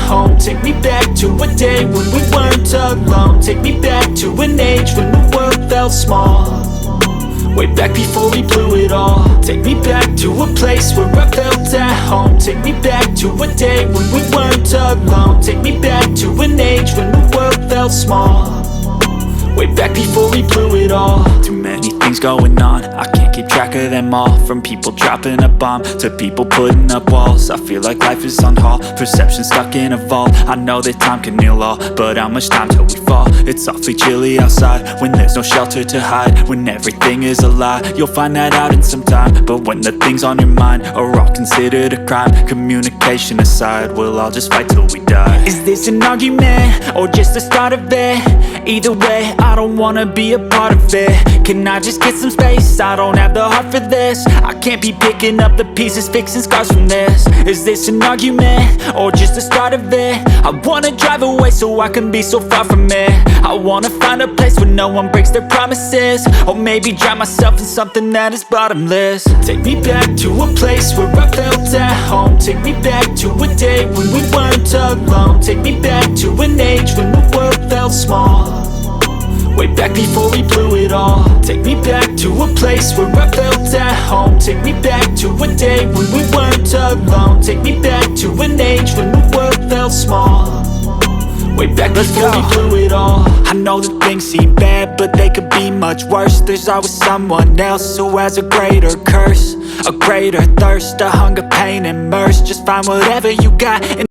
home. Take me back to a day when we weren't alone. Take me back to an age when the world felt small, way back before we blew it all. Take me back to a place where I felt at home. Take me back to a day when we weren't alone. Take me back to an age when the world felt small, way back before we blew it all. Too many things going on, I can't keep track of them all. From people dropping a bomb to people putting up walls. I feel like life is on hold, perception stuck in a vault. I know that time can heal all, but how much time till we fall? It's awfully chilly outside when there's no shelter to hide. When everything is a lie, you'll find that out in some time. But when the things on your mind are all considered a crime, communication aside, we'll all just fight till we die. Is this an argument or just the start of it? Either way, I don't wanna be a part of it. Can I just get some space? I don't have the heart for this. I can't be picking up the pieces, fixing scars from this. Is this an argument or just the start of it? I wanna drive away so I can be so far from it. I wanna find a place where no one breaks their promises, or maybe drown myself in something that is bottomless. Take me back to a place where I felt at home. Take me back to a day when we weren't alone. Take me back to an age when the world felt small, way back before we blew it all. Take me back to a place where I felt at home. Take me back to a day when we weren't alone. Take me back to an age when the world felt small, way back before we blew it all. I know that things seem bad, but they could be much worse. There's always someone else who has a greater curse, a greater thirst, a hunger, pain, and mercy. Just find whatever you got and